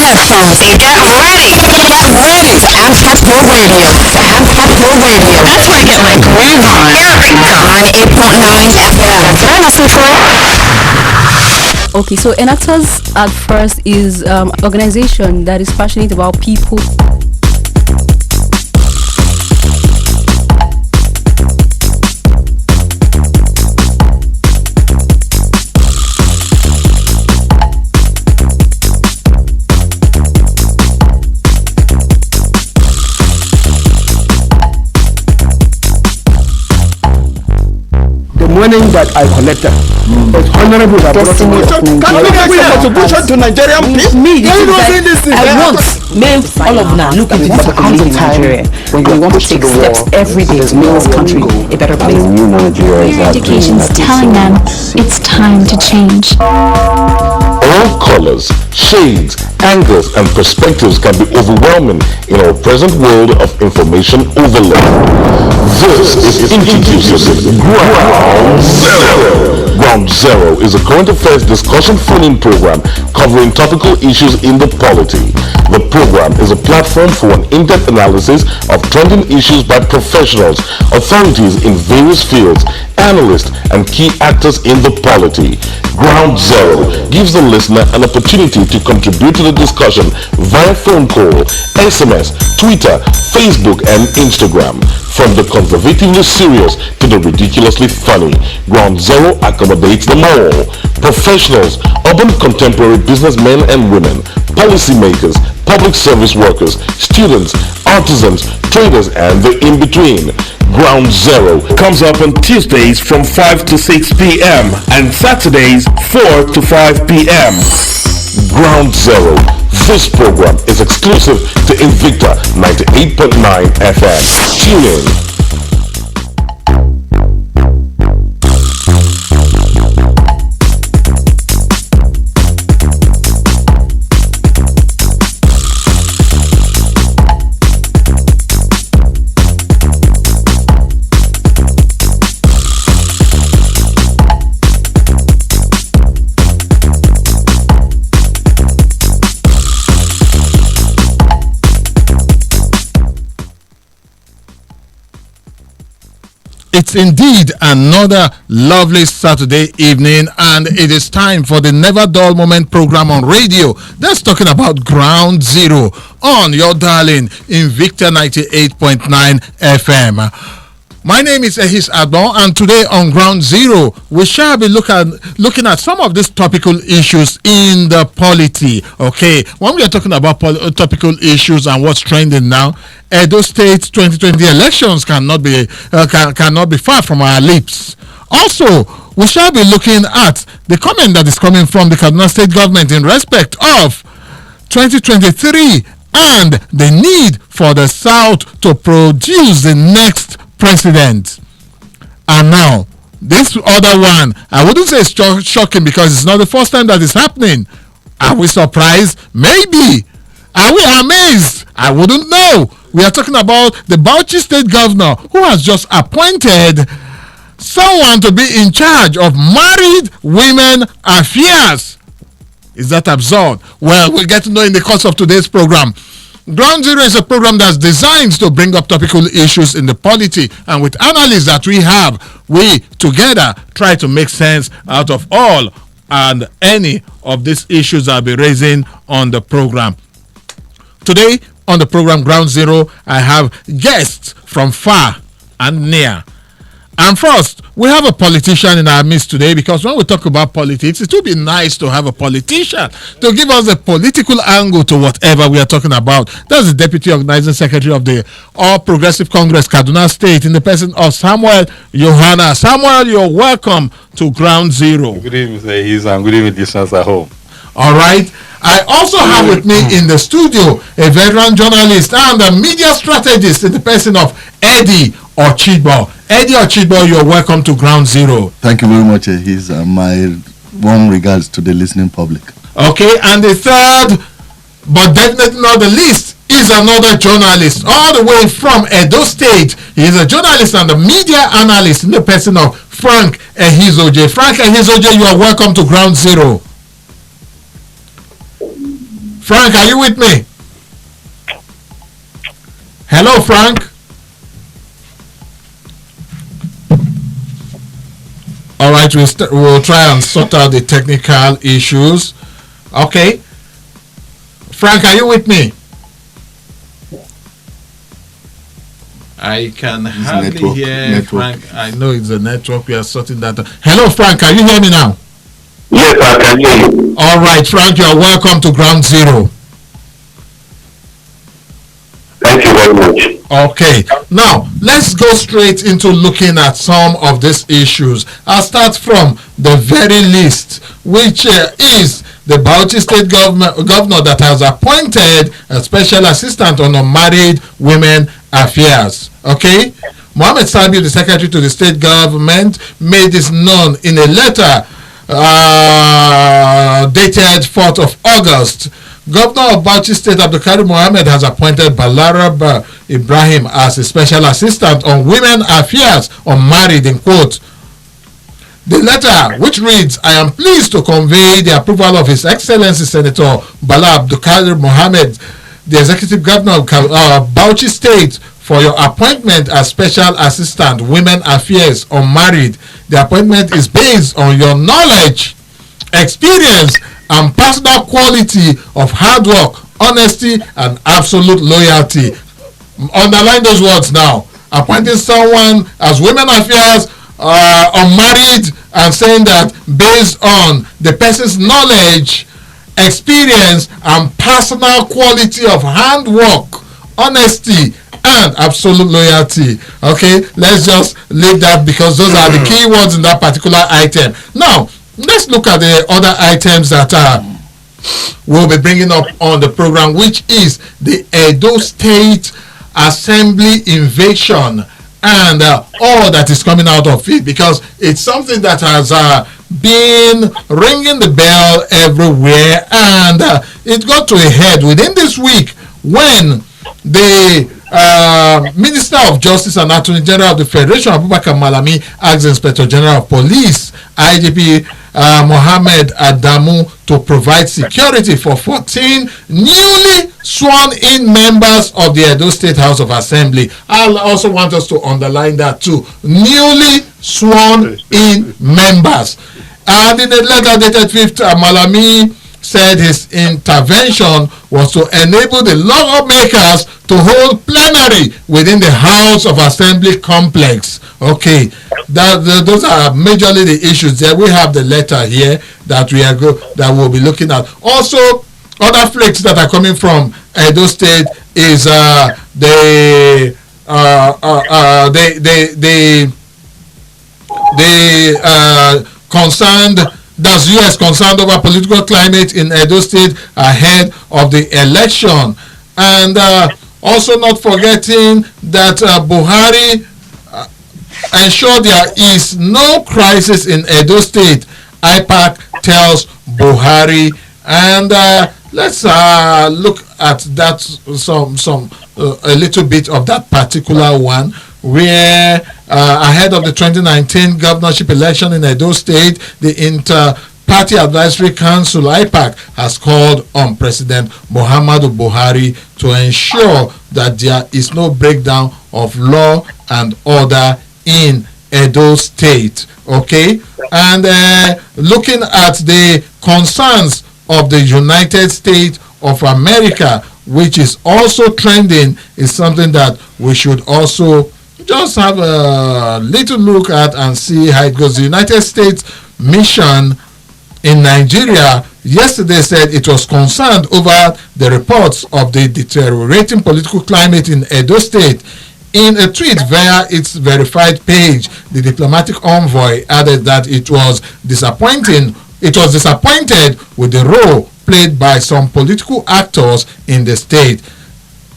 Say get ready. Get ready to amp up your radio. To amp up your radio. That's where I get my groove on. Here on 8.9 FM. Turn us control. Okay, so Enactors at First is an organization that is passionate about people. Money that I collected is honorable that brought me. Can you make a contribution to Nigerian people? I want men, all of now, look at what comes in Nigeria. When we want to take steps every day to make this country a better place. Education is telling them it's time to change. All colors, shades, angles, and perspectives can be overwhelming in our present world of information overload. This is introducing Groundzero. Groundzero is a current affairs discussion phone-in program covering topical issues in the polity. The program is a platform for an in-depth analysis of trending issues by professionals, authorities in various fields, analysts, and key actors in the polity. Groundzero gives the listener an opportunity to contribute to the discussion via phone call, SMS, Twitter, Facebook, and Instagram. From the conservatively serious to the ridiculously funny, Groundzero accommodates them all. Professionals, urban contemporary businessmen and women, policymakers, public service workers, students, artisans, traders, and the in-between. Groundzero comes up on Tuesdays from 5 to 6 p.m. and Saturdays 4 to 5 p.m. Groundzero. This program is exclusive to Invicta 98.9 FM. Tune in. It's indeed another lovely Saturday evening, and it is time for the Never Dull Moment program on radio. That's talking about Groundzero on your darling Invicta 98.9 FM. My name is Ehis Adon, and today on Groundzero, we shall be looking at some of these topical issues in the polity. Okay, when we are talking about topical issues and what's trending now, Edo State 2020 elections cannot be far from our lips. Also, we shall be looking at the comment that is coming from the Kaduna State government in respect of 2023 and the need for the South to produce the next president. And now, this other one, I wouldn't say it's shocking because it's not the first time that is happening. Are we surprised? Maybe. Are we amazed? I wouldn't know. We are talking about the Bauchi State Governor who has just appointed someone to be in charge of married women affairs. Is that absurd? Well, we'll get to know in the course of today's program. Groundzero is a program that's designed to bring up topical issues in the polity, and with analysts that we have, we together try to make sense out of all and any of these issues that I'll be raising on the program. Today on the program Groundzero, I have guests from far and near. And first, we have a politician in our midst today, because when we talk about politics, it would be nice to have a politician to give us a political angle to whatever we are talking about. That's the Deputy Organizing Secretary of the All Progressive Congress, Kaduna State, in the person of Samuel Yohana. Samuel, you're welcome to Groundzero. Good evening, Mr. Hayes, and good evening, listeners at home. All right. I also have with me in the studio a veteran journalist and a media strategist in the person of Eddie Ochidbo. Eddie Ochidbo, you're welcome to Groundzero. Thank you very much. He's my warm regards to the listening public. Okay, and the third, but definitely not the least, is another journalist all the way from Edo State. He's a journalist and a media analyst in the person of Frank Ehizoje. Frank Ehizoje, you are welcome to Groundzero. Frank, are you with me? Hello, Frank. All right, we'll try and sort out the technical issues. Okay. Frank, are you with me? I can hardly hear Frank. I know it's the network. We are sorting that out. Hello, Frank. Can you hear me now? Yes, I can hear you. All right, Frank. You are welcome to Ground Zero. Thank you very much. Okay, now let's go straight into looking at some of these issues. I'll start from the very least, which is the Bauchi State governor that has appointed a special assistant on unmarried women affairs. Okay, Mohammed Sabi, the secretary to the state government, made this known in a letter dated 4th of August. Governor of Bauchi State Abdulkarim Mohammed has appointed Balarab Ibrahim as a special assistant on women affairs unmarried, in quote. The letter, which reads, I am pleased to convey the approval of His Excellency Senator Bala Abdulkarim Mohammed, the Executive Governor of Bauchi State, for your appointment as Special Assistant Women Affairs Unmarried. The appointment is based on your knowledge, experience, and personal quality of hard work, honesty, and absolute loyalty. Underline those words now. Appointing someone as Women Affairs unmarried and saying that based on the person's knowledge, experience, and personal quality of handwork, honesty, and absolute loyalty. Okay, let's just leave that because those are the key words in that particular item. Now, let's look at the other items that we'll be bringing up on the program, which is the Edo State Assembly invasion and all that is coming out of it, because it's something that has been ringing the bell everywhere, and it got to a head within this week when the Minister of Justice and Attorney General of the Federation, Abubakar Malami, asked Inspector General of Police, IGP Mohammed Adamu, to provide security for 14 newly sworn-in members of the Edo State House of Assembly. I also want us to underline that too. Newly sworn-in members. And in a letter dated 5th, Malami said his intervention was to enable the lawmakers to hold plenary within the House of Assembly complex. Okay, those are majorly the issues there. We have the letter here that we'll be looking at. Also, other flakes that are coming from Edo State is the concerned. Does U.S. concerned over political climate in Edo State ahead of the election? And also not forgetting that Buhari ensured there is no crisis in Edo State. IPAC tells Buhari. And let's look at that, a little bit of that particular one, where ahead of the 2019 governorship election in Edo State, the Inter-Party Advisory Council, IPAC, has called on President Muhammadu Buhari to ensure that there is no breakdown of law and order in Edo State. Okay? And looking at the concerns of the United States of America, which is also trending, is something that we should also just have a little look at and see how it goes. The United States mission in Nigeria yesterday said it was concerned over the reports of the deteriorating political climate in Edo State. In a tweet via its verified page, the diplomatic envoy added that it was disappointed with the role played by some political actors in the state.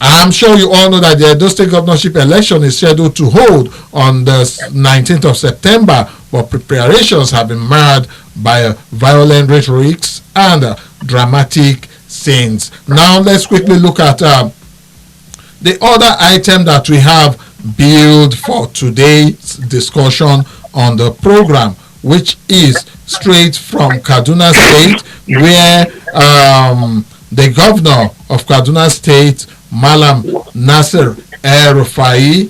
I'm sure you all know that the Edo State governorship election is scheduled to hold on the 19th of September, but preparations have been marred by violent rhetorics and dramatic scenes. Now let's quickly look at the other item that we have billed for today's discussion on the program, which is straight from Kaduna State, where the governor of Kaduna State, Malam Nasir El-Rufai,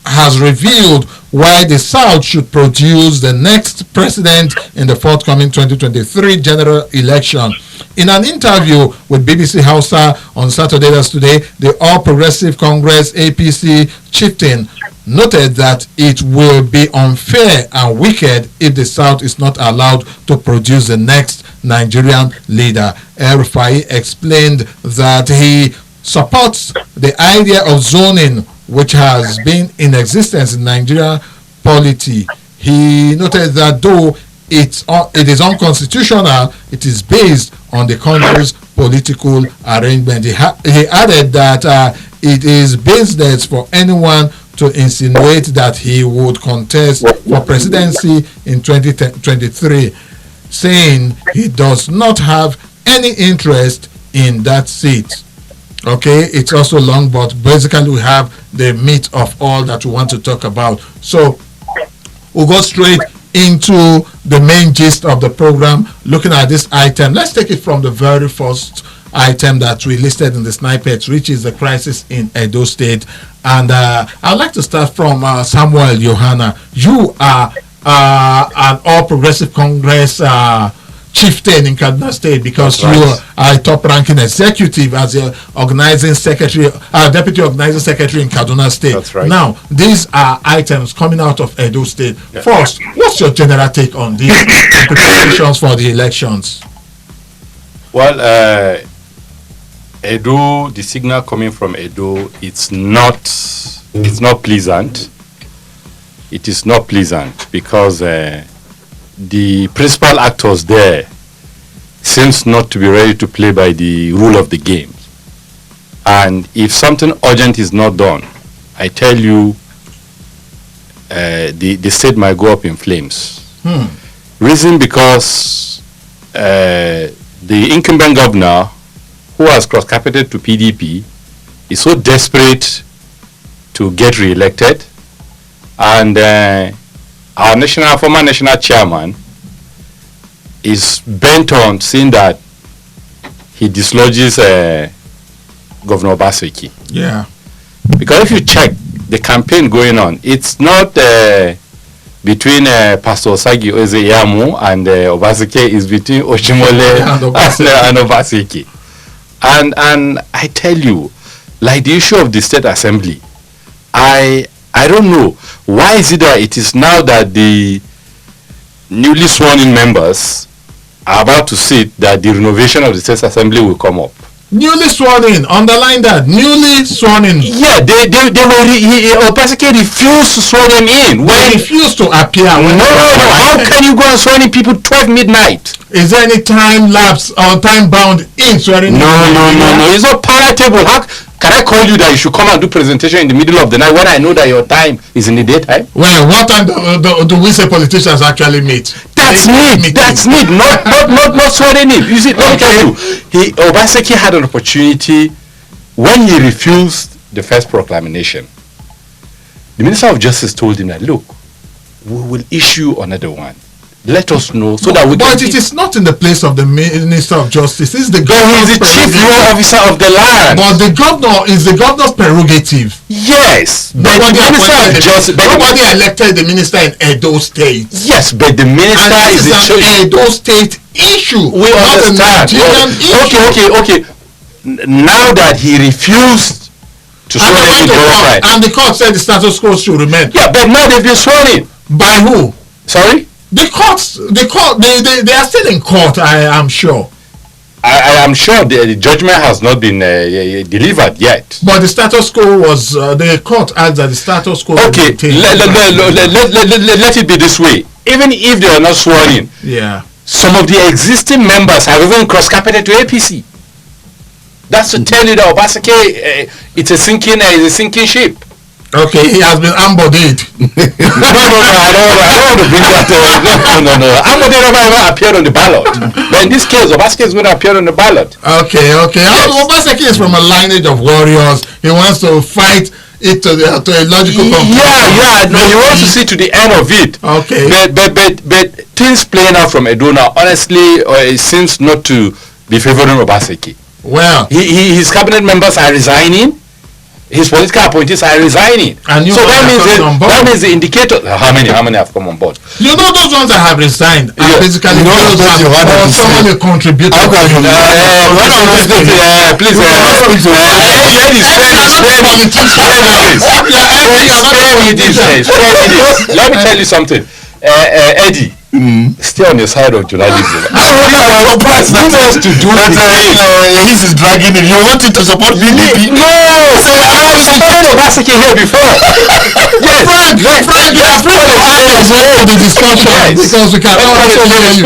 has revealed why the South should produce the next president in the forthcoming 2023 general election. In an interview with BBC Hausa on Saturday, that's today, the All Progressive Congress APC chieftain noted that it will be unfair and wicked if the South is not allowed to produce the next Nigerian leader. El-Rufai explained that he supports the idea of zoning, which has been in existence in Nigeria polity. He noted that though it is unconstitutional, it is based on the country's political arrangement. He added that it is business for anyone to insinuate that he would contest for presidency in 2023, saying he does not have any interest in that seat. Okay, it's also long, but basically we have the meat of all that we want to talk about. So we'll go straight into the main gist of the program, looking at this item. Let's take it from the very first item that we listed in the snippet, which is the crisis in Edo State. And I'd like to start from Samuel Yohana. You are an All Progressive Congress chieftain in Kaduna State, because you are a top-ranking executive as a organizing secretary, deputy organizing secretary in Kaduna State. That's right. Now, these are items coming out of Edo State. Yeah. First, what's your general take on these preparations for the elections? Well, Edo, the signal coming from Edo, it's not pleasant. It is not pleasant because the principal actors there seems not to be ready to play by the rule of the game. And if something urgent is not done, I tell you, the state might go up in flames. Reason because the incumbent governor, who has cross-carpeted to PDP, is so desperate to get re-elected, and our former national chairman is bent on seeing that he dislodges Governor Obaseki. Yeah. Because if you check the campaign going on, it's not between Pastor Osagi Ozeyamu and Obaseki, it's between Oshimole and Obaseki. And I tell you, like the issue of the State Assembly, I don't know. Why is it that it is now that the newly sworn in members are about to sit that the renovation of the State Assembly will come up? Newly sworn in, underline that, newly sworn in. Yeah, Obaseki refused to swear them in. They refused to appear. No. How can you go and swear in people 12 midnight? Is there any time lapse or time bound in swearing? No. It's not palatable. How can I call you that you should come and do presentation in the middle of the night when I know that your time is in the daytime? Well, what time do we say politicians actually meet? That's need. Not swearing in. You see, let me tell you, Obaseki had an opportunity when he refused the first proclamation. The Minister of Justice told him that, look, we will issue another one. Let us know so that we can. But it is not in the place of the Minister of Justice. It's the governor. He's the chief law officer of the land. But the governor is the governor's prerogative. Yes, nobody elected the minister in Edo State. Yes, but the minister is an Edo State issue. We understand. Okay. Now that he refused to swear in and the court said the status quo should remain. Yeah, but now they've been sworn in. By who? Sorry? The court, they are still in court, I am sure. I am sure the judgment has not been delivered yet. But the status quo was, the court asked that the status quo. Okay, let it be this way. Even if they are not sworn in, yeah, some of the existing members have even cross-carpeted to APC. That's to tell you that Obaseki, it's a sinking ship. Okay, he has been embodied. No, I don't want to bring that. No. Embodied never appeared on the ballot. But in this case, Obaseki is going to appear on the ballot. Okay. Yes. Obaseki is from a lineage of warriors. He wants to fight it to a logical conclusion. No, he wants to see to the end of it. Okay. But things playing out from Edo now, honestly, it seems not to be favoring Obaseki. Well, his cabinet members are resigning. His political appointees are resigning. And so that means the indicator. How many have come on board? You know those ones that have resigned are basically those you had to someone who contributed. Please, let me tell you something. Eddie, stay on your side of journalism. This is dragging it. You wanted to support PDP? No, I supported Obaseki here before. Yes, Frank, you have the discussion because we can also hear you.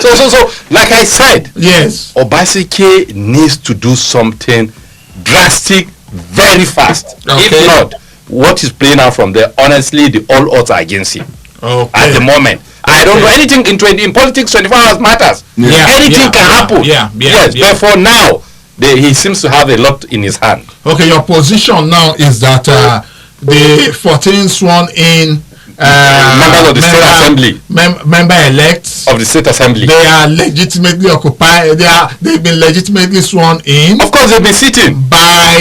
So, like I said, yes, Obaseki needs to do something drastic very fast. Okay. If not, what is playing out from there, honestly, the all odds are against him. Okay. At the moment. I don't know anything in politics. 24 hours matters. Anything can happen. Yes, but for now, he seems to have a lot in his hand. Okay, your position now is that the 14 sworn in members of the state assembly, member elects of the state assembly, they are legitimately occupied. They've been legitimately sworn in. Of course, they've been sitting. By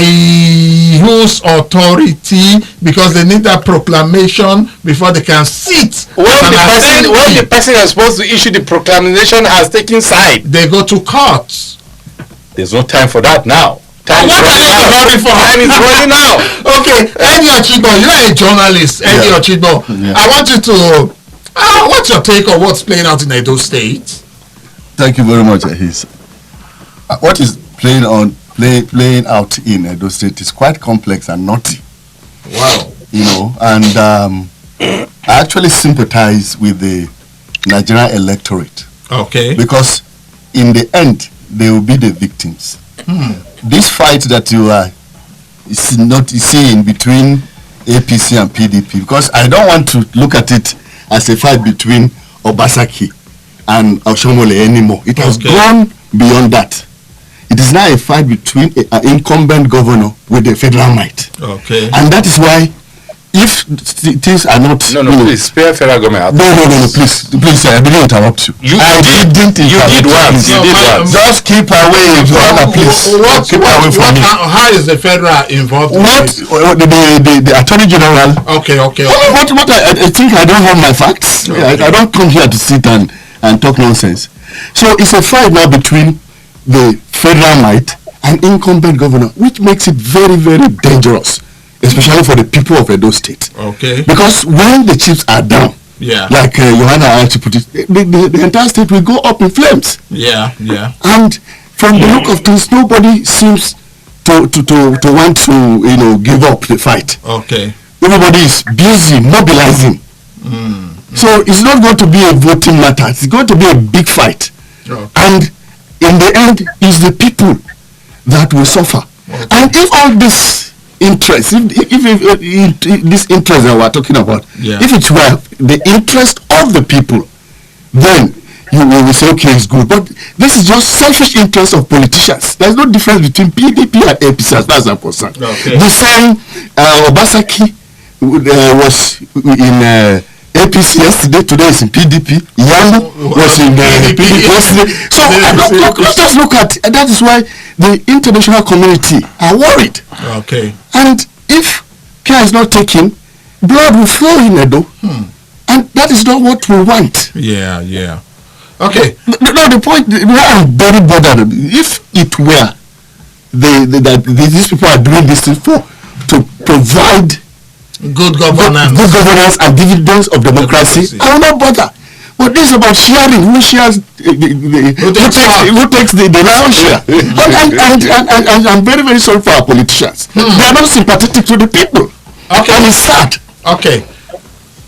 whose authority? Because they need that proclamation before they can sit. When the person who is supposed to issue the proclamation has taken side, they go to court. There's no time for that now. Time is running out. Okay, Eddie Ochibo, you're a journalist. Eddie Ochibo, I want you to. What's your take on what's playing out in Edo State? Thank you very much, Ahis. What is playing out in Edo State is quite complex and naughty. Wow. You know, and I actually sympathize with the Nigerian electorate. Okay. Because in the end, they will be the victims. This fight that you are not seeing between APC and PDP, because I don't want to look at it as a fight between Obaseki and Oshomole anymore. It has gone beyond that. It is now a fight between an incumbent governor with the federal might. Okay. And that is why, if things are not... please, spare federal government. No, please, I didn't interrupt you. You did once. Just keep away, Joanna, please. Keep away from me. How is the federal involved? The Attorney General... Okay. What I think I don't have my facts. Okay. I don't come here to sit and talk nonsense. So it's a fight now between the federal might and incumbent governor, which makes it very, very dangerous, especially for the people of Edo State. Okay. Because when the chips are down, like Johanna actually put it, the entire state will go up in flames. Yeah. And from the look of things, nobody seems to want to give up the fight. Okay. Everybody is busy mobilizing. So it's not going to be a voting matter. It's going to be a big fight. Okay. And in the end, it's the people that will suffer. Okay. And if all this interest, if this interest that we're talking about, if it were the interest of the people, then you will say, okay, it's good. But this is just selfish interest of politicians. There's no difference between PDP and APC as far as I'm concerned. Okay. The same Obaseki was in APC yesterday, today is in PDP. Yamu was in PDP yesterday. So let's just look at it. And that is why the international community are worried. Okay. And if care is not taken, blood will flow in Edo. And that is not what we want. Yeah. Okay. No, the point, I'm very bothered. If it were that these people are doing this to provide good governance and dividends of democracy, I will not bother. But this is about sharing. Who shares? Who takes the lion's share? And I'm very, very sorry for our politicians. They are not sympathetic to the people. Okay. And it's sad. Okay.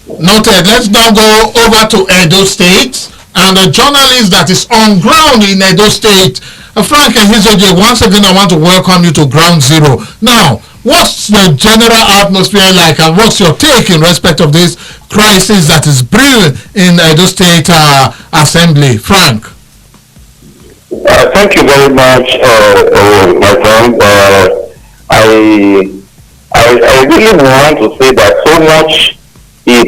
Noted. Let's now go over to Edo State and a journalist that is on ground in Edo State. Frank and Hizoje, once again I want to welcome you to Groundzero. Now, what's the general atmosphere like, and what's your take in respect of this crisis that is brewing in Edo State Assembly? Frank. Thank you very much, my friend. I really want to say that so much is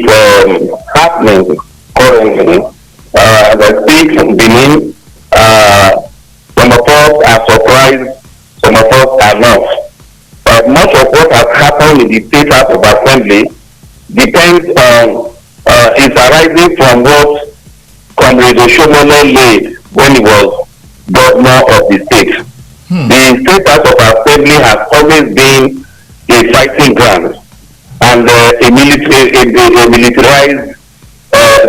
happening currently. The state in Benin, some of us are surprised, some of us are not. But much of what has happened in the State House of Assembly depends on, is arising from what Comrade Oshomole laid when he was governor of the state. The State House of Assembly has always been a fighting ground and a militarized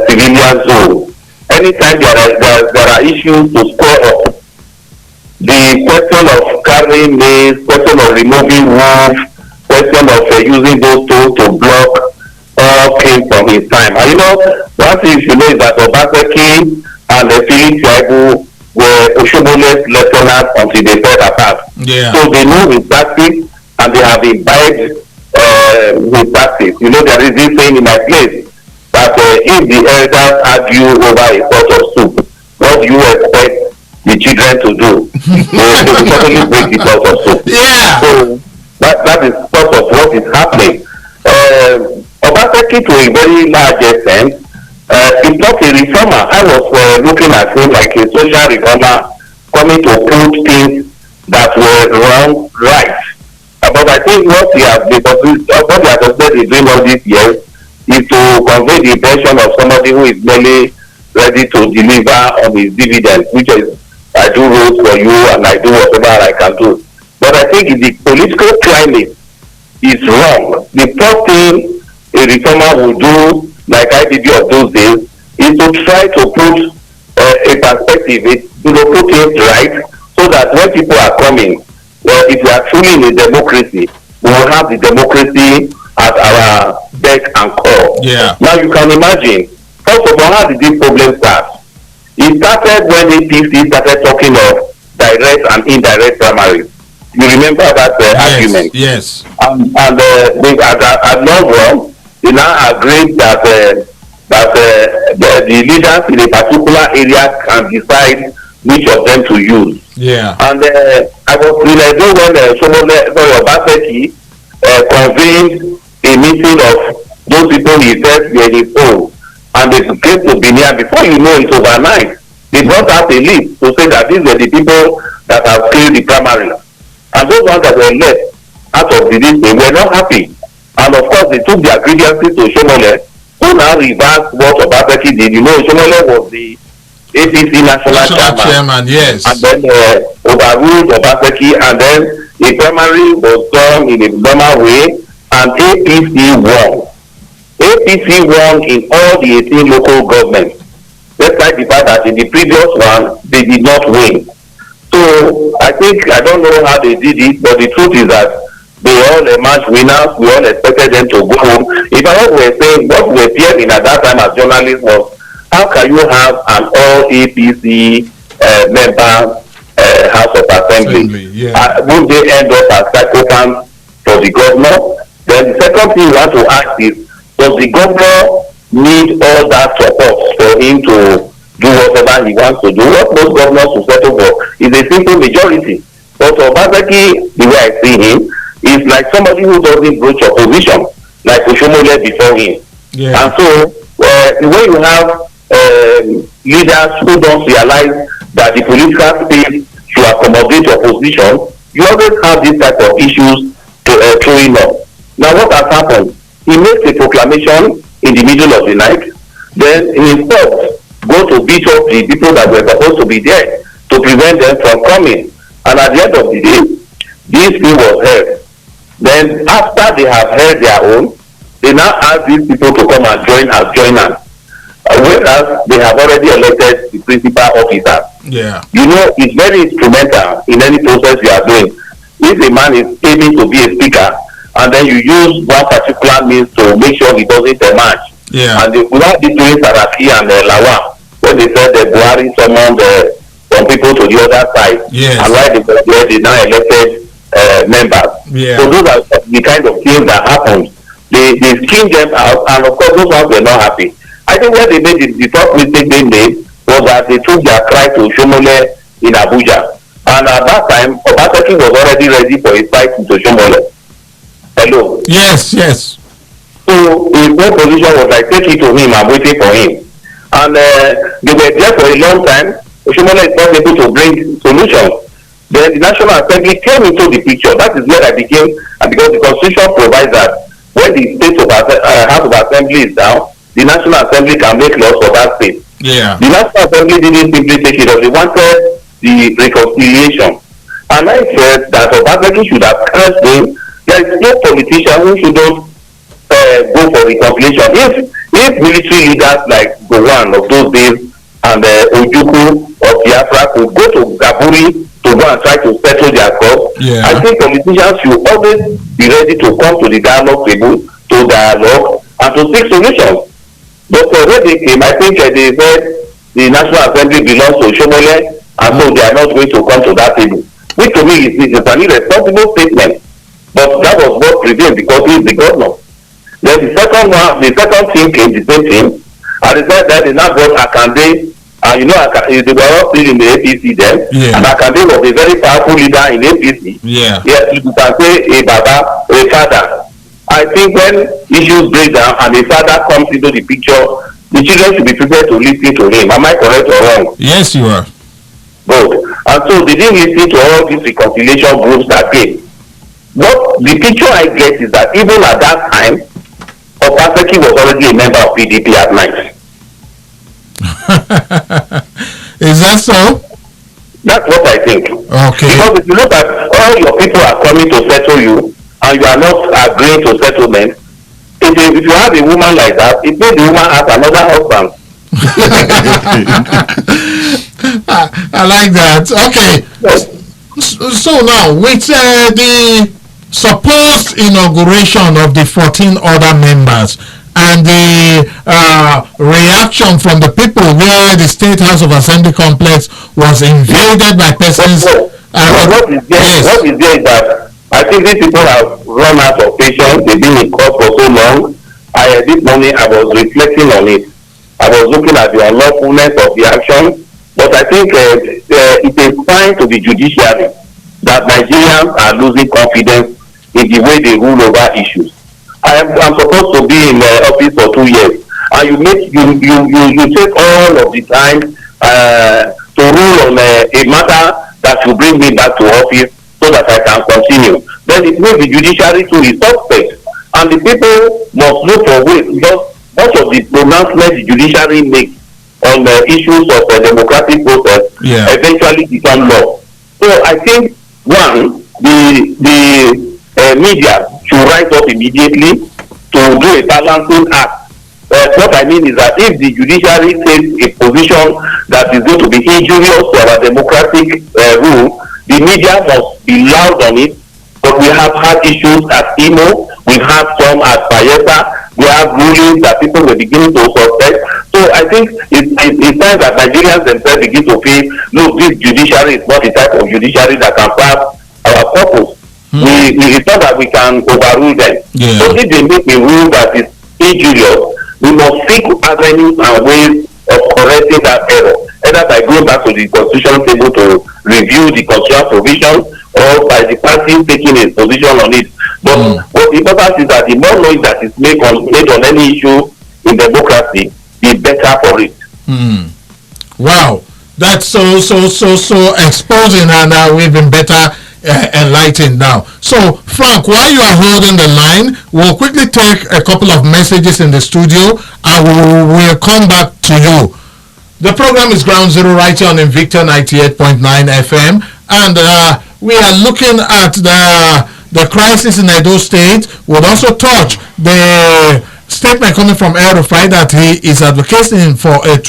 civilian zone. Anytime there are issues to square up, the question of carrying maize, question of removing wolf, question of using those tools to block, all came from his time. And one thing you know is that Obaseki and Philip Yaibu were Oshomole's lieutenants until they fell apart. Yeah. So they know his tactics and they have imbibed his tactics. There is this saying in my place that if the elders argue over a pot of soup, what do you expect the children to do? They will certainly break the pot of soup. Yeah. So that is sort of what is happening. Obaseki, to a very large extent, is not a reformer. I was looking at him like a social reformer coming to put things that were wrong right. But I think what he has been doing all these years is to convey the impression of somebody who is merely ready to deliver on his dividends, which is, I do roads for you and I do whatever I can do. But I think the political climate is wrong. The first thing a reformer will do, like IDB of those days, is to try to put a perspective, put things right, so that when people are coming, if we are truly in a democracy, we will have the democracy at our beck and call. Yeah. Now you can imagine, first of all, how did this problem start? It started when APC started talking of direct and indirect primaries. You remember that argument? Yes. And they at long run, they now agreed that the leaders in a particular area can decide which of them to use. Yeah. And I was realizing when Obaseki convened a meeting of those people he said were his own, and they came to Benin. Before you know it, overnight, they brought out a list to say that these were the people that have killed the primary. And those ones that were left out of the list, they were not happy. And of course, they took their grievances to Oshomole, who now reversed what Obaseki did. Oshomole was the APC national chairman. Yes. And then overruled Obaseki, and then the primary was done in a normal way, and APC won. APC won in all the 18 local governments, despite the fact that in the previous one, they did not win. So I don't know how they did it, but the truth is that they all emerged winners. We all expected them to go home. If I were saying, what we were fearing at that time as journalists was, how can you have an all APC member House of Assembly? Yeah. Would they end up as psychopaths for the governor? Then the second thing you want to ask is, does the governor need all that support for him to do whatever he wants to do? What most governors will settle for is a simple majority. But Obaseki, the way I see him, is like somebody who doesn't broach opposition, like Oshomole before him. Yeah. And so, the way you have leaders who don't realize that the political space should accommodate opposition, you always have this type of issues throwing up. Now, what has happened? He makes a proclamation in the middle of the night, then he stops, go to beat up the people that were supposed to be there to prevent them from coming. And at the end of the day, this thing was heard. Then after they have heard their own, they now ask these people to come and join as joiners. Whereas they have already elected the principal officer. Yeah. It's very instrumental in any process you are doing. If a man is aiming to be a speaker, and then you use one particular means to make sure he doesn't emerge. Yeah. And we had this doing Saraki and Lawa, when they said that Buhari summoned some people to the other side. Yes. And why they now elected members. Yeah. So those are the kind of things that happened. They skinned them out, and of course those ones were not happy. I think where they made the first mistake they made was that they took their cry to Oshomole in Abuja. And at that time, Obaseki was already ready for a fight with Oshomole. Hello. Yes, yes. So his whole position was like, take it to him, I'm waiting for him. And they were there for a long time. Oshimole is not able to bring solutions. Then the National Assembly came into the picture. That is where I became, because the Constitution provides that when the state of House of Assembly is down, the National Assembly can make laws for that state. Yeah. The National Assembly didn't simply take it up. They wanted the reconciliation. And I said that Obaseki should have cursed him. There is no politician who shouldn't go for reconciliation. If military leaders like Gowon of those days and Ojukwu of Biafra could go to Gaburi to go and try to settle their cause, I think politicians should always be ready to come to the dialogue table, to dialogue, and to seek solutions. But when they came, I think they said the National Assembly belongs to Shomole, and so they are not going to come to that table. Which to me is an irresponsible statement. But that was what prevailed because he is the governor. Then the second team came, the same team, and they said that they now brought Akande, and you know, they were all still in the APC then, and Akande was a very powerful leader in APC. Yes, you can say a baba, a father. I think when issues break down and a father comes into the picture, the children should be prepared to listen to him. Am I correct or wrong? Yes, you are. Good. And so they didn't listen to all these reconciliation groups that came. But the picture I get is that even at that time, Obaseki was already a member of PDP at night. Is that so? That's what I think. Okay. Because if you look at all your people are coming to settle you, and you are not agreeing to settlement, if you have a woman like that, it means the woman has another husband. I like that. Okay. So now, with the supposed inauguration of the 14 other members and the reaction from the people where the State House of Assembly complex was invaded by persons. What is there is that I think these people have run out of patience. They've been in court for so long. This morning I was reflecting on it. I was looking at the unlawfulness of the action. But I think it is fine to the judiciary that Nigerians are losing confidence in the way they rule over issues. I'm supposed to be in office for 2 years, and you take all of the time to rule on a matter that will bring me back to office so that I can continue. Then it means the judiciary too is suspect, and the people must look for ways, because much of the pronouncements the judiciary makes on the issues of the democratic process eventually become law. So I think the media should rise up immediately to do a balancing act. What I mean is that if the judiciary takes a position that is going to be injurious to our democratic rule, the media must be loud on it. But we have had issues at Imo, we've had some at Bayelsa, we have rulings that people were beginning to suspect. So I think it's time that Nigerians themselves begin to feel, look, this judiciary is not the type of judiciary that can serve our purpose. It's not that we can overrule them. So if they make a rule that is injurious, we must seek avenues and ways of correcting that error, either by going back to the constitution table to review the constitutional provisions, or by the party taking a position on it. But what the important is that the more noise that is made on any issue in democracy, the better for it. Wow, that's so exposing, and we've been better enlightened now. So Frank, while you are holding the line, we'll quickly take a couple of messages in the studio and we'll come back to you. The program is Ground Zero right here on Invicta 98.9 FM, and we are looking at the crisis in Edo State. We'll also touch the statement coming from El-Rufai that he is advocating for a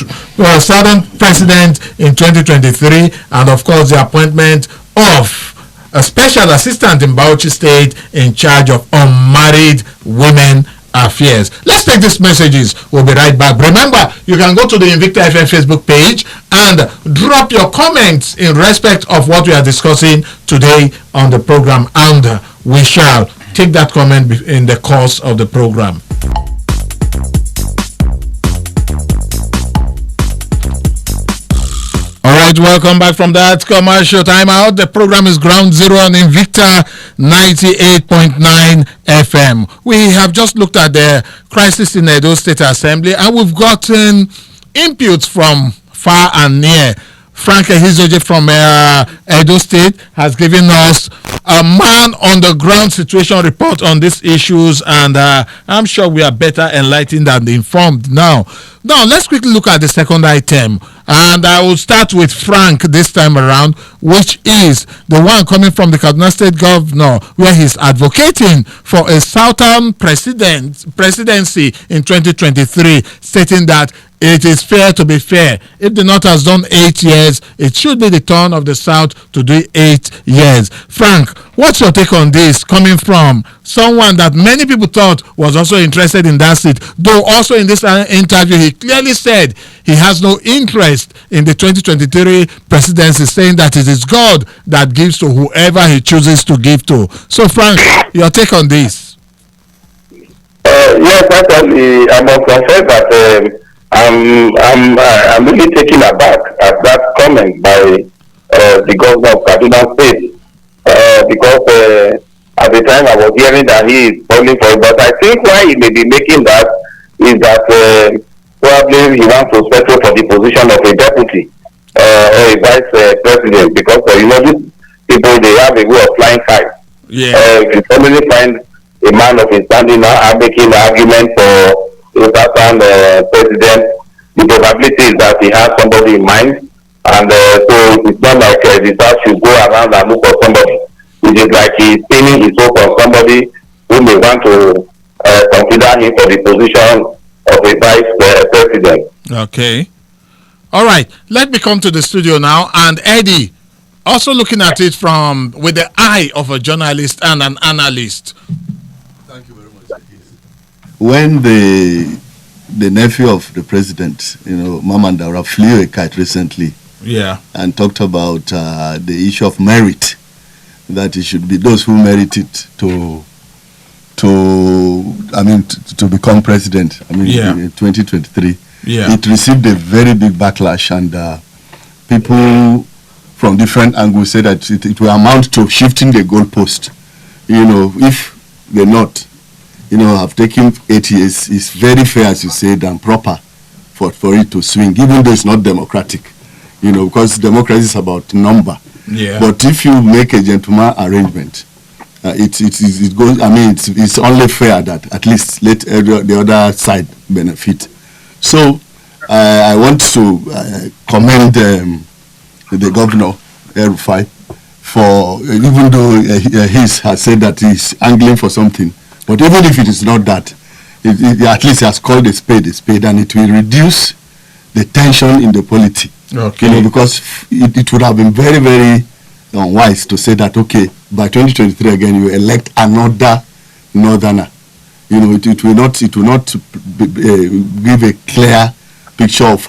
Southern president in 2023, and of course the appointment of a special assistant in Bauchi State in charge of unmarried women affairs. Let's take these messages. We'll be right back. Remember, you can go to the Invicta FM Facebook page and drop your comments in respect of what we are discussing today on the program, and we shall take that comment in the course of the program. All right, welcome back from that commercial timeout. The program is Ground Zero on Invicta 98.9 FM. We have just looked at the crisis in Edo State Assembly, and we've gotten inputs from far and near. Frank Ehizoje from Edo State has given us a man on the ground situation report on these issues, and I'm sure we are better enlightened and informed now. Now, let's quickly look at the second item, and I will start with Frank this time around, which is the one coming from the Kaduna State Governor, where he's advocating for a Southern presidency in 2023, stating that it is fair to be fair. If the North has done 8 years, it should be the turn of the South to do 8 years. Frank, what's your take on this, coming from someone that many people thought was also interested in that seat, though also in this interview he clearly said he has no interest in the 2023 presidency, saying that it is God that gives to whoever he chooses to give to. So Frank, your take on this? Yes, actually, I must confess that I'm really taken aback at that comment by the governor of Kaduna State, because at the time I was hearing that he is calling for it, but I think why he may be making that is that probably he wants to settle for the position of a deputy or a vice president, because these people, they have a way of flying high. If you suddenly find a man of his standing now making an argument for a certain president, the probability is that he has somebody in mind, and so it's not like the South should go around and look for somebody. It is like he's pinning his hope on somebody who may want to consider him for the position of a vice president. Okay. All right. Let me come to the studio now, and Eddie, also looking at it with the eye of a journalist and an analyst. Thank you very much. When the nephew of the president, Maman Daura, flew a kite recently, and talked about the issue of merit, that it should be those who merit it to become president. In 2023, it received a very big backlash, and people from different angles said that it will amount to shifting the goalpost. If the North, have taken 8 years, it's very fair, as you said, and proper for it to swing, even though it's not democratic, because democracy is about number. But if you make a gentleman arrangement, it goes. It's only fair that at least let the other side benefit. So I want to commend the governor El-Rufai for, even though he has said that he's angling for something, but even if it is not that, it at least he has called a spade, and it will reduce the tension in the polity. Because it would have been very, very unwise to say that, okay, by 2023 again you elect another northerner. It will not give a clear picture of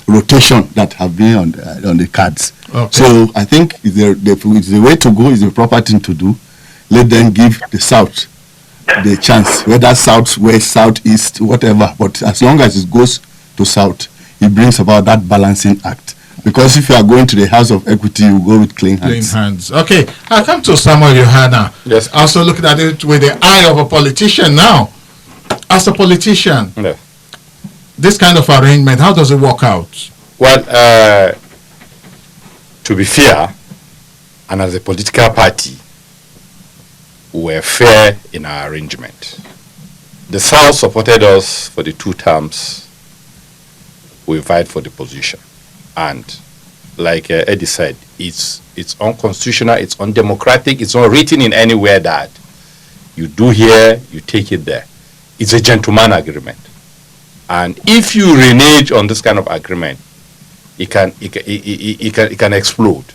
rotation that have been on the cards. So I think it's the way to go, is the proper thing to do. Let them give the South the chance, whether South, West, Southeast, whatever. But as long as it goes to South, it brings about that balancing act. Because if you are going to the House of Equity, you go with clean hands. Okay, I come to Samuel Yohana. Yes. Also looking at it with the eye of a politician now. As a politician, this kind of arrangement, how does it work out? Well, to be fair, and as a political party, we were fair in our arrangement. The South supported us for the 2 terms. We vied for the position. And like Eddie said, it's unconstitutional, it's undemocratic, it's not written in anywhere that you do here, you take it there. It's a gentleman agreement. And if you renege on this kind of agreement, it can explode.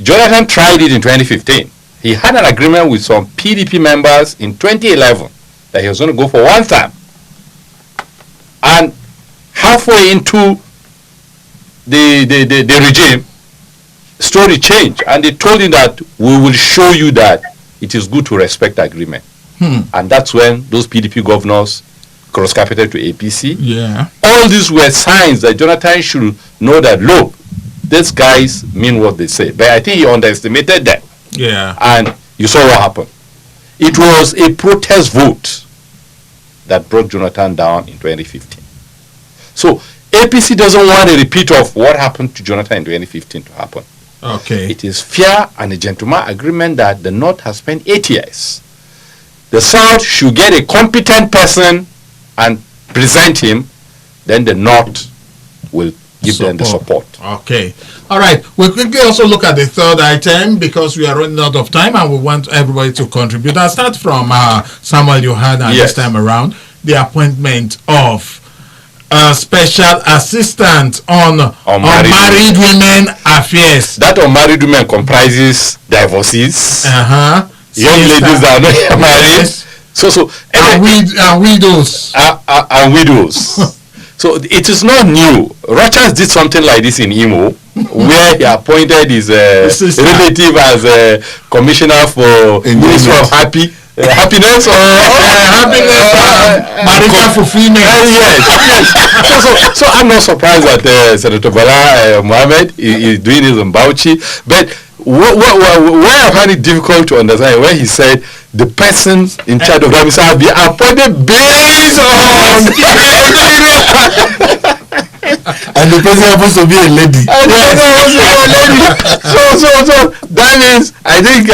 Jonathan tried it in 2015. He had an agreement with some PDP members in 2011 that he was going to go for 1 term. And halfway into the regime, story changed, and they told him that we will show you that it is good to respect agreement. And that's when those PDP governors cross-carpeted to APC. All these were signs that Jonathan should know that, look, these guys mean what they say. But I think he underestimated them. Yeah. And you saw what happened. It was a protest vote that brought Jonathan down in 2015. So APC doesn't want a repeat of what happened to Jonathan in 2015 to happen. Okay. It is fair and a gentleman agreement that the North has spent 8 years. The South should get a competent person and present him, then the North will give them the support. Okay. All right. We'll quickly also look at the third item because we are running out of time and we want everybody to contribute. I'll start from Samuel Yohana this time around. The appointment of a special assistant on unmarried women affairs. That unmarried women comprises divorcees, young ladies that are not married, and widows. And widows. So it is not new. Rochas did something like this in Imo, where he appointed his relative as a commissioner for Ministry of Happiness or marital fulfillment. Yes. So I'm not surprised that Senator Bala Mohammed is doing this in Bauchi, but why I find it difficult to understand when he said the person in charge of them shall be appointed based on and the person happens to be a lady. So that means I think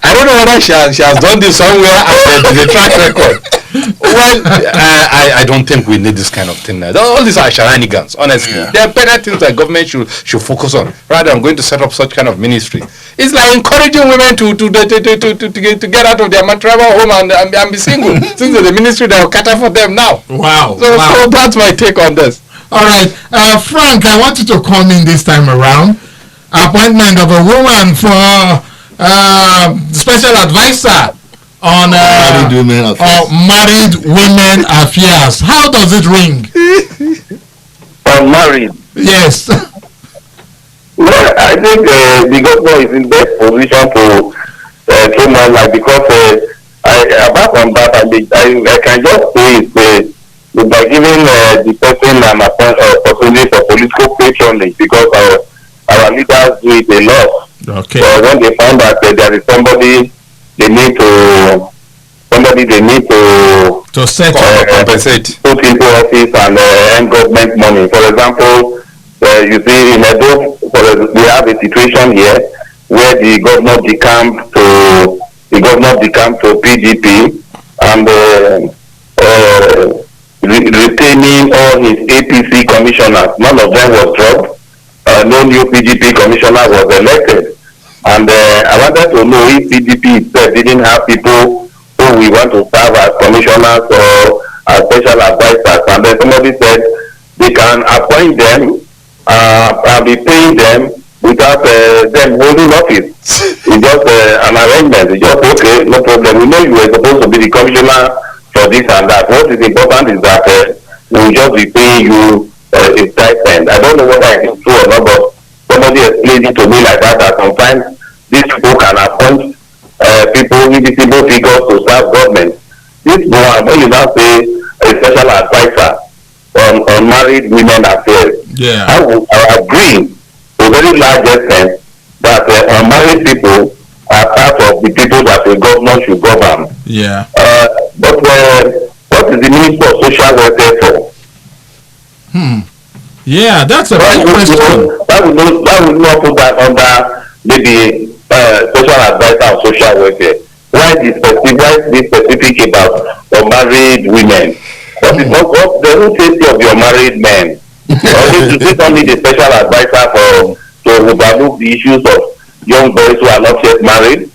I don't know whether she has done this somewhere and there's a track record. Well, I don't think we need this kind of thing. All these are shenanigans, honestly. There are better things that government should focus on rather than going to set up such kind of ministry. It's like encouraging women to get out of their matrimonial home and be single. Since the ministry that will cater for them now. Wow. So that's my take on this. All right, Frank, I want you to come in this time around. Appointment of a woman for special advisor on married women affairs. How does it ring? Married. Yes. Well, I think the governor is in best position to throw my life because apart from that, I can just say by giving the person an opportunity for political patronage because our leaders do it a lot. Okay. So when they find that there is somebody they need to set compensate, put into office and earn government money. For example, you see in Edo, we have a situation here where the governor decamped to PDP and retaining all his APC commissioners. None of them was dropped. No new PDP commissioner was elected. And I wanted to know if PDP itself didn't have people who we want to serve as commissioners or as special advisors. And then somebody said they can appoint them and be paying them without them holding office. It's just an arrangement. It's just okay, no problem. We know you were supposed to be the commissioner for this and that. What is important is that we will just be paying you a stipend. I don't know whether it is true or not, but somebody explained it to me like that sometimes these people can appoint people, invisible figures to serve government. This one, when you now say a special advisor on married women affairs, I will agree to a very large extent that unmarried people are part of the people that the government should govern. Yeah. But what is the Minister of Social Welfare for? Yeah, that's a big question. That would not put that under maybe social advisor on social welfare. Why this specific about unmarried women? What is what the whole safety of your married men? Or they don't need a special advisor to overlook the issues of young boys who are not yet married?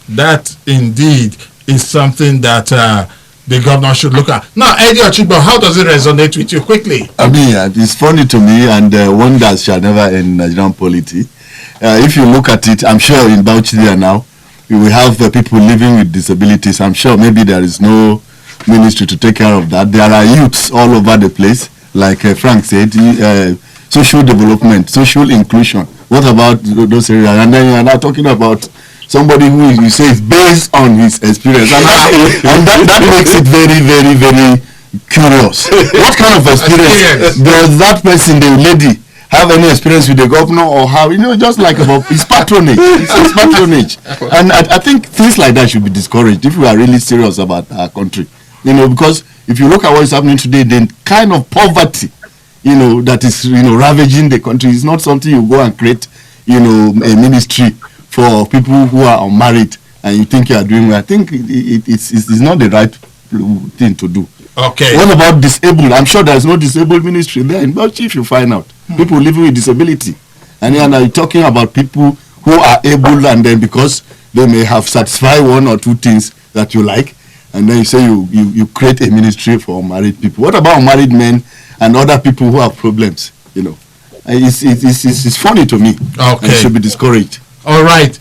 That indeed is something that the governor should look at. Now, Eddie Ochibo, how does it resonate with you quickly? I mean, it's funny to me, and wonders shall never end in Nigerian polity. If you look at it, I'm sure in Bauchi there now, we will have people living with disabilities. I'm sure maybe there is no ministry to take care of that. There are youths all over the place, like Frank said, social development, social inclusion. What about those areas? And then you are now talking about somebody who you say is based on his experience, and that makes it very, very, very curious. What kind of experience does that person, the lady, have any experience with the governor or how, just like about his patronage. It's his patronage. And I think things like that should be discouraged if we are really serious about our country. Because if you look at what is happening today, the kind of poverty, that is, ravaging the country is not something you go and create, a ministry for people who are unmarried and you think you are doing well. I think it's not the right thing to do. Okay. What about disabled? I'm sure there's no disabled ministry there. But if you find out people living with disability, and then are talking about people who are able, and then because they may have satisfied one or two things that you like, and then you say you create a ministry for married people. What about married men and other people who have problems? It's funny to me. Okay. And it should be discouraged. All right.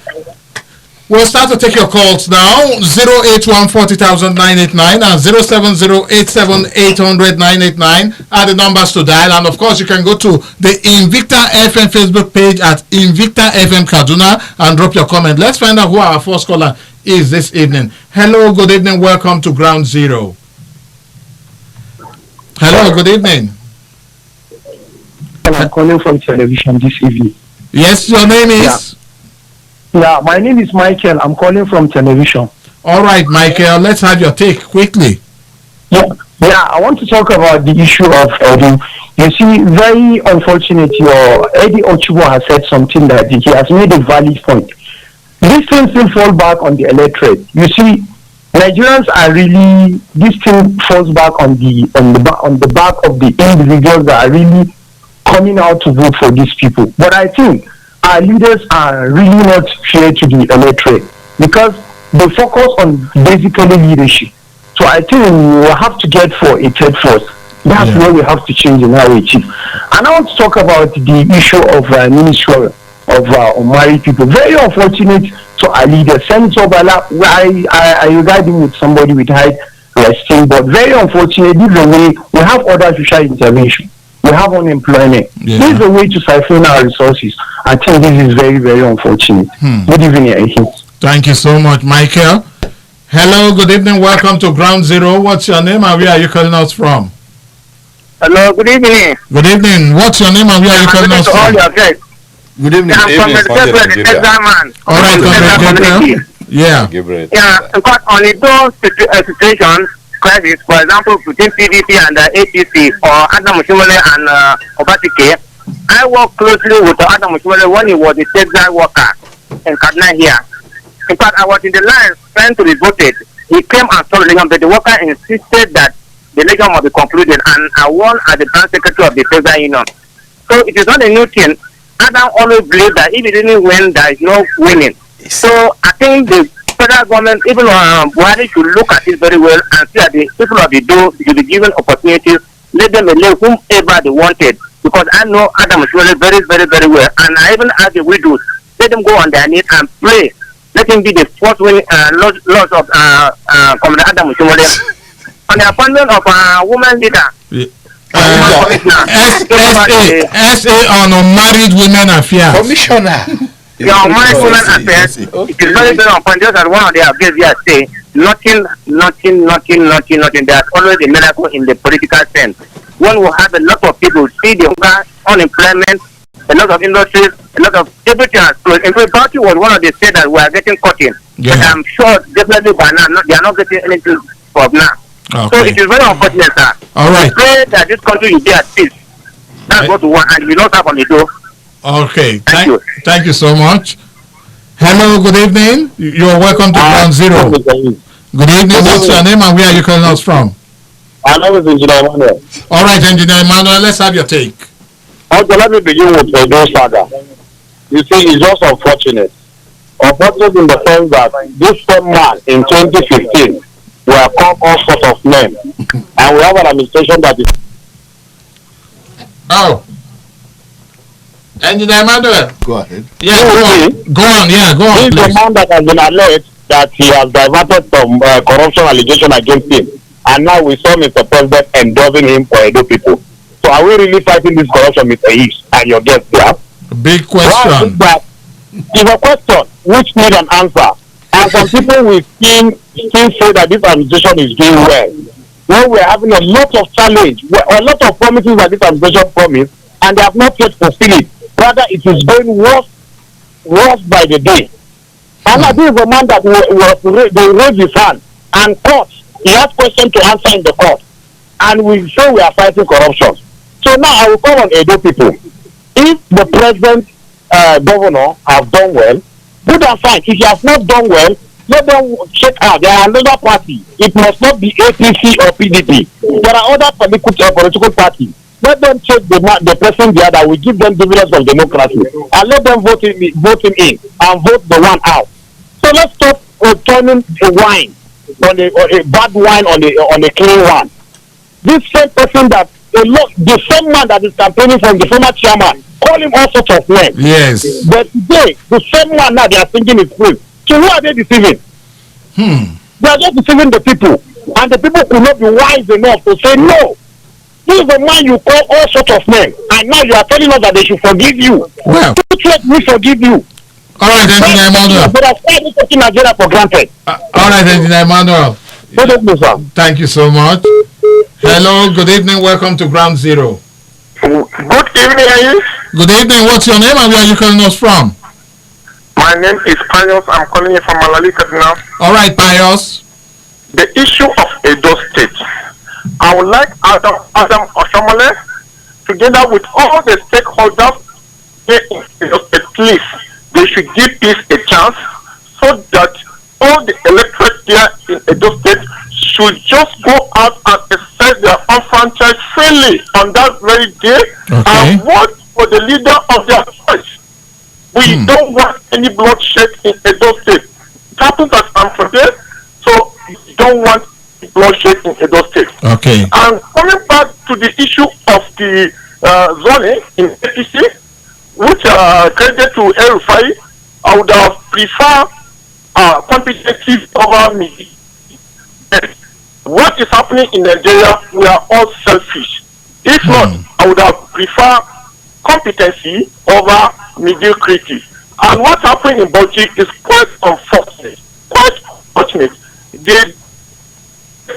We'll start to take your calls now. 081400989 and 07087800989 are the numbers to dial. And of course, you can go to the Invicta FM Facebook page at Invicta FM Kaduna and drop your comment. Let's find out who our first caller is this evening. Hello, good evening. Welcome to Ground Zero. Hello, good evening. I'm calling from television this evening. Yes, your name is? Yeah, my name is Michael. I'm calling from television. All right, Michael, let's have your take quickly. Yeah, I want to talk about the issue of Edu. You see, very unfortunate, Eddie Ochibo has said something that he has made a valid point. This thing still fall back on the electorate. You see, Nigerians are really, this thing falls back on the back of the individuals that are really coming out to vote for these people. But I think our leaders are really not fair to the electorate because they focus on basically leadership. So I think we will have to get for a third force. That's where we have to change in our chief. And I want to talk about the issue of ministry of married people. Very unfortunate to our leaders. Senator Bala, I regard him with somebody with high esteem, but very unfortunate. This is the way we have other social intervention. We have unemployment. Yeah. This is a way to siphon our resources. I think this is very, very unfortunate. Good evening. Thank you so much, Michael. Hello, good evening. Welcome to Ground Zero. What's your name and where are you calling us from? Hello, good evening. Good evening. What's your name and where are you calling us from? Good evening. I'm from the man. All right, Gabriel. Yeah. Yeah, because on the situation, crisis, for example, between PDP and APC or Adam Mushimole and Obasike, I worked closely with Adam Mushimole when he was a textile worker in Kaduna here. In fact, I was in the line trying to be voted. He came and saw the election, but the worker insisted that the election must be concluded, and I won as the branch secretary of the textile union. So it is not a new thing. Adam always believed that if he didn't win, there is no winning. So I think the federal government, even Buhari, should look at it very well and see that the people of the do should be given opportunities, let them elect whomever they wanted. Because I know Adam Mushimole very, very, very well, and I even ask the widows, let them go on their knees and pray. Let him be the first winning loss of Commander Adam Mushimole. On the appointment of a woman leader. SA on unmarried women affairs. Commissioner. Your unmarried women affairs. It is very, very important. Just as one of the affairs here say, nothing. There's always a miracle in the political sense. One will have a lot of people see the unemployment, a lot of industries, a lot of everything has closed. In fact, Bauchi was one of the states that we are getting caught in. Yeah. But I'm sure definitely by now they are not getting anything from now. Okay. So it is very unfortunate, sir. All right. We pray that this country will be at peace. That's what we want, and we not have on the door. Okay. Thank you so much. Hello, good evening. You're welcome to Ground Zero. Good evening. What's your name and where are you calling us from? My name is Engineer Emmanuel. All right, Engineer Emmanuel, let's have your take. Okay, let me begin with Edo Saga. You see, it's just unfortunate. Unfortunate in the sense that this same man in 2015 were called all sorts of men. And we have an administration that is... Oh. Engineer Emmanuel. Go ahead. Yeah, go on. He's please. the man that has been alleged that he has diverted from corruption allegation against him. And now we saw Mr. President endorsing him for Edo people. So are we really fighting this corruption, Mr. Hicks and your guests here? Big question. It's a question which need an answer. And some people will still say that this administration is doing well. When we're having a lot of challenge, a lot of promises that this administration promised, and they have not yet fulfilled it. Rather, it is going worse by the day. And this is a man that they raised his hand and court. He has questions to answer in the court. And we say we are fighting corruption. So now I will call on Edo people. If the present governor have done well, good and fine. If he has not done well, let them check out. There are another party. It must not be APC or PDP. There are other political parties. Let them check the person there that will give them dividends of democracy, and let them vote him in and vote the one out. So let's stop turning a wine on a bad wine on a clean one. This same person the same man that is campaigning from the former chairman, call him all sorts of names. Yes. But today, the same man now they are thinking is free. So who are they deceiving? They are just deceiving the people, and the people could not be wise enough to say no. This is the man you call all sorts of men, and now you are telling us that they should forgive you. Well, we forgive you. All right, Engineer Emmanuel. But I said taking Nigeria for granted. All right, Engineer Emmanuel. Good evening, sir. Thank you so much. Hello, good evening. Welcome to Ground Zero. Good evening, Ayes. Good evening. What's your name and where are you calling us from? My name is Pius. I'm calling you from Malali, Kaduna. All right, Pius. The issue of Edo State. I would like Adam Oshomole, together with all the stakeholders in Edo State, please, they should give peace a chance so that all the electorate there in Edo State should just go out and exercise their own franchise freely on that very day and vote for the leader of their choice. We don't want any bloodshed in Edo State. It happens that I'm from there, so we don't want bloodshed in Edo State. Okay. And coming back to the issue of the zoning in APC, which are credited to El-Rufai, I would have preferred competency over me. What is happening in Nigeria, we are all selfish. If not, I would have preferred competency over mediocrity. And what's happening in Bauchi is quite unfortunate. The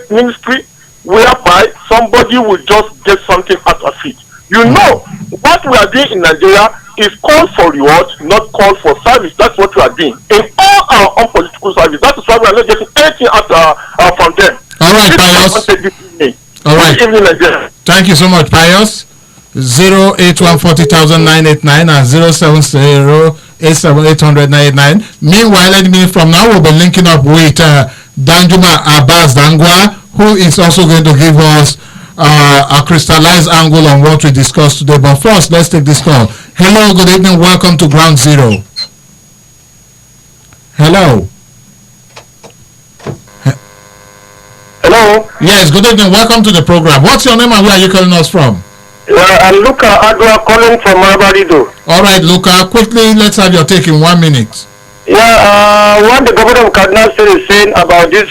ministry whereby somebody will just get something out of it. You know, what we are doing in Nigeria is call for reward, not call for service. That's what we are doing in all our own political service. That is why we are not getting anything out from them. All right, Pius. All right. Thank you so much, Pius. 081400989 and 07087800989. Meanwhile, any minute from now, we'll be linking up with Danjuma Abbas Dangwa, who is also going to give us a crystallized angle on what we discussed today. But first, let's take this call. Hello, good evening. Welcome to Ground Zero. Hello. Hello. Yes, good evening. Welcome to the program. What's your name and where are you calling us from? I'm Luca Agua calling from Marabarido. All right, Luca. Quickly, let's have your take in 1 minute. Yeah, what the governor of Kaduna State is saying about this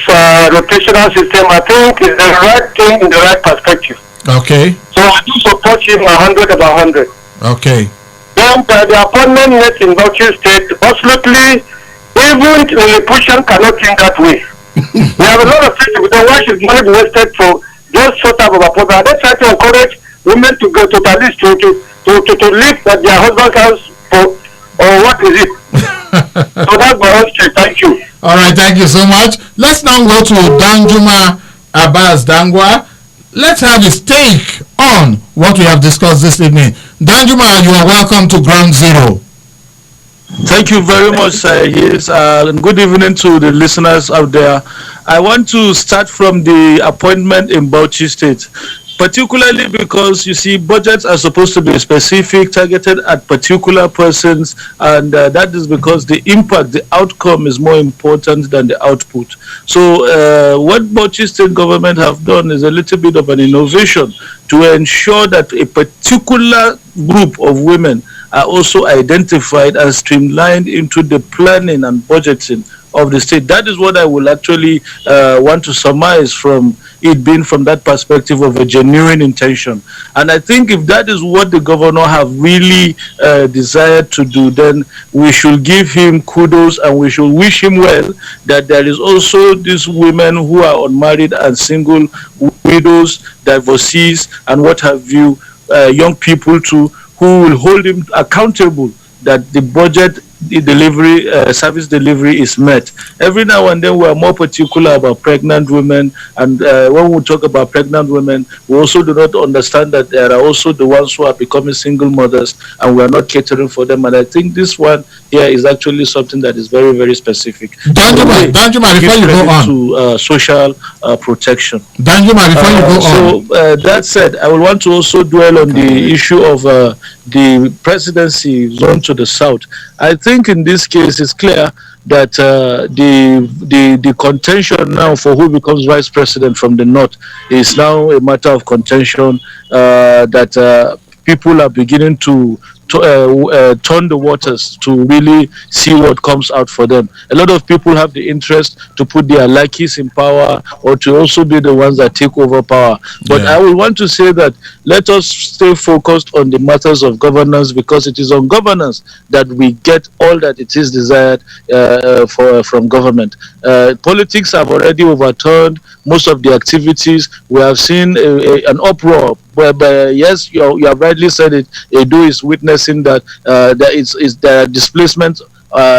rotational system, I think is the right thing in the right perspective. Okay. So I do support him 100 about 100. Okay. Then the appointment made in Bauchi State, absolutely, even the opposition cannot think that way. We have a lot of things with the why should money be wasted for just short type of appointment. They try to encourage women to go to at least to leave their husband's house for, or what is it? So that's my own state. Thank you. All right, thank you so much. Let's now go to Danjuma Abbas Dangwa. Let's have his take on what we have discussed this evening. Danjuma, you are welcome to Ground Zero. Thank you very much, sir. Yes, and good evening to the listeners out there. I want to start from the appointment in Bauchi State, particularly because, you see, budgets are supposed to be specific, targeted at particular persons, and that is because the impact, the outcome is more important than the output. So what Bauchi State government have done is a little bit of an innovation to ensure that a particular group of women are also identified and streamlined into the planning and budgeting of the state. That is what I will actually want to surmise from it being from that perspective of a genuine intention. And I think if that is what the governor have really desired to do, then we should give him kudos and we should wish him well that there is also these women who are unmarried and single, widows, divorcees, and what have you, young people too, who will hold him accountable that the budget the delivery service delivery is met. Every now and then we are more particular about pregnant women, and when we talk about pregnant women, we also do not understand that there are also the ones who are becoming single mothers, and we are not catering for them. And I think this one here is actually something that is very, very specific. Danjuma, before you go on to social protection. Danjuma, before you go on. So that said, I will want to also dwell on the issue of the presidency zone to the south. I think in this case it's clear that the contention now for who becomes vice president from the north is now a matter of contention that people are beginning to turn the waters to really see what comes out for them. A lot of people have the interest to put their lackeys in power or to also be the ones that take over power. But I will want to say that let us stay focused on the matters of governance, because it is on governance that we get all that it is desired from government. Politics have already overturned most of the activities. We have seen an uproar. But yes, you have rightly said it. Edo is witnessing that there are displacements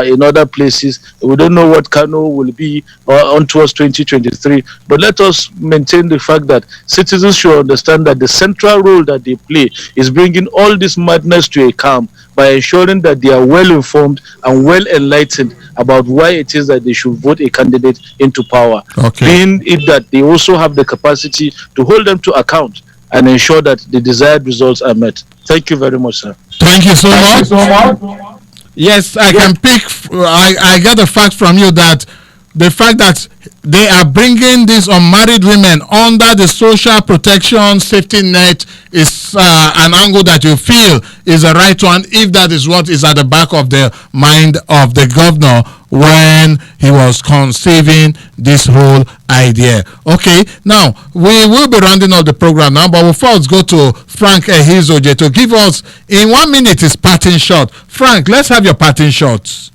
in other places. We don't know what Kano will be on towards 2023. But let us maintain the fact that citizens should understand that the central role that they play is bringing all this madness to a calm by ensuring that they are well informed and well enlightened about why it is that they should vote a candidate into power. Being it that they also have the capacity to hold them to account and ensure that the desired results are met. Thank you very much, sir. Thank you so much. Yes, I can pick. I got the fact from you that the fact that they are bringing these unmarried women under the social protection safety net is an angle that you feel is the right one, if that is what is at the back of the mind of the governor when he was conceiving this whole idea. Okay, now we will be rounding up the program now, but we'll first go to Frank Ehizoje to give us in 1 minute his parting shot. Frank, let's have your parting shots.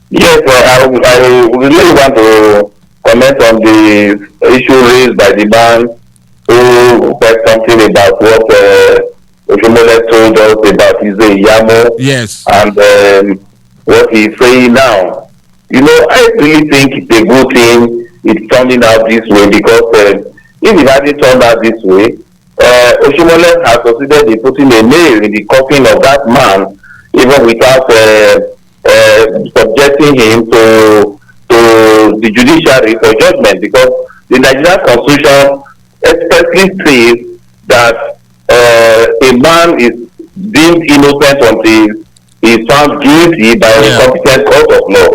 Yes, I really want to comment on the issue raised by the man who said something about what Oshomole told us about his Yamo. Yes. And what he's saying now. You know, I really think it's a good thing it's turning out this way, because if it hadn't turned out this way, Oshomole has succeeded in putting a nail in the coffin of that man, even without subjecting him to the judiciary for judgment, because the Nigerian Constitution expressly says that a man is deemed innocent until he is found guilty by a competent court of law.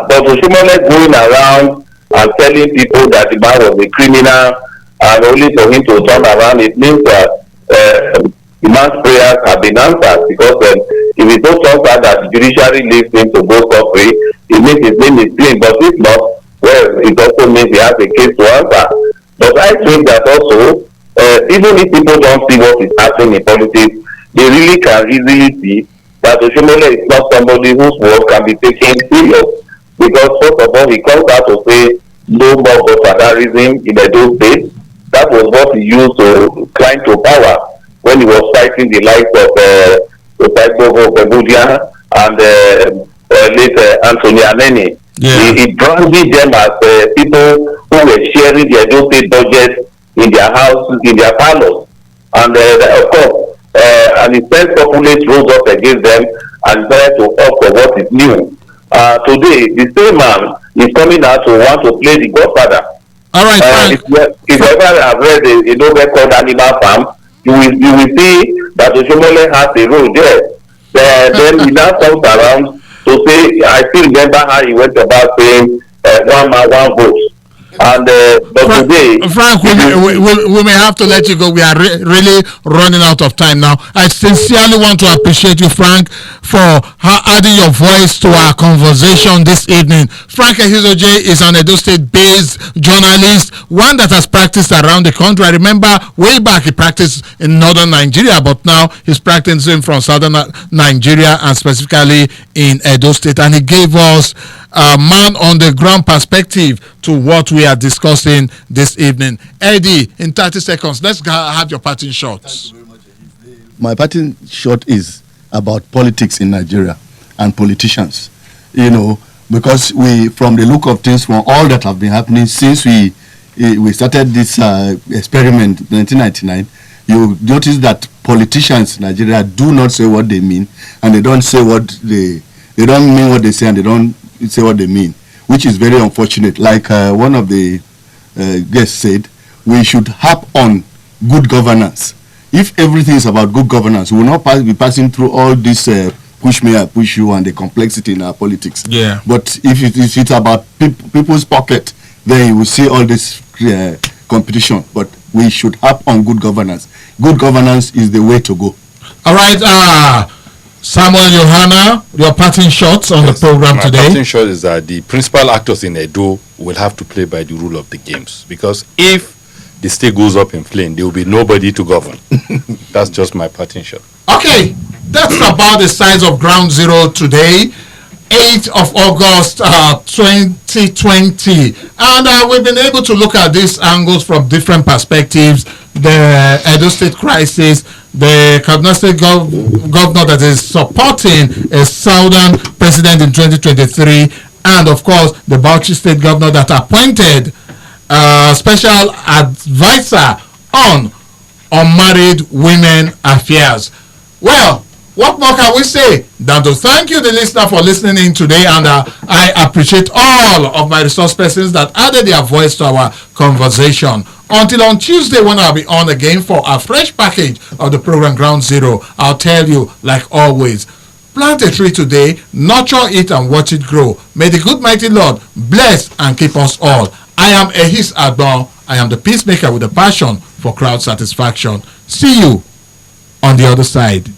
But Oshomole going around and telling people that the man was a criminal, and only for him to turn around, it means that the man's prayers have been answered, because if it don't turn out that the judiciary leaves him to go scot-free, it means his name is clean. But if not, well, it also means he has a case to answer. But I think that also, even if people don't see what is happening in politics, they really can easily see that Oshomole is not somebody whose word can be taken serious. Because first of all, he comes out to say no more godfatherism in Edo State. That was what he used to climb to power when he was fighting the likes of Bebudia and late Anthony Aneni. He branded them as people who were sharing the Edo State budget in their houses, in their parlors. And of course, and his sense populace rose up against them and tried to opt for what is new. Today, the same man is coming out to want to play the godfather. All right, if you ever have read a novel called Animal Farm, you will see that Oshomole has a role there. Then he now comes around to say, I still remember how he went about saying one man, one vote. And but today, Frank, we may have to let you go. We are really running out of time now. I sincerely want to appreciate you, Frank, for adding your voice to our conversation this evening. Frank Ehizoje is an Edo State-based journalist, one that has practiced around the country. I remember way back he practiced in northern Nigeria, but now he's practicing from southern Nigeria and specifically in Edo State. And he gave us a man on the ground perspective to what we are discussing this evening. Eddie, in 30 seconds, let's have your parting shots. my parting shot is about politics in Nigeria and politicians. You know, because we, from the look of things, from all that have been happening since we started this experiment in 1999, you notice that politicians in Nigeria do not say what they mean, and they don't say what they don't mean what they say, and they don't say what they mean, which is very unfortunate. Like one of the guests said, we should harp on good governance. If everything is about good governance, we will not be passing through all this push me, I push you, and the complexity in our politics. Yeah. But if it's about people's pocket, then you will see all this competition. But we should harp on good governance. Good governance is the way to go. All right, Samuel Johanna, your parting shots on the program today. My parting shot is that the principal actors in Edo will have to play by the rule of the games, because if the state goes up in flame, there will be nobody to govern. That's just my parting shot. Okay, that's about the size of Groundzero today, 8th of August 2020. And we've been able to look at these angles from different perspectives. The Edo State crisis, the Kaduna State governor that is supporting a Southern president in 2023, and of course the Bauchi State governor that appointed special advisor on unmarried women affairs. Well, what more can we say than to thank you, the listener, for listening in today, and I appreciate all of my resource persons that added their voice to our conversation. Until on Tuesday, when I'll be on again for a fresh package of the program Groundzero, I'll tell you, like always, plant a tree today, nurture it and watch it grow. May the good mighty Lord bless and keep us all. I am Ehis Adon. I am the peacemaker with a passion for crowd satisfaction. See you on the other side.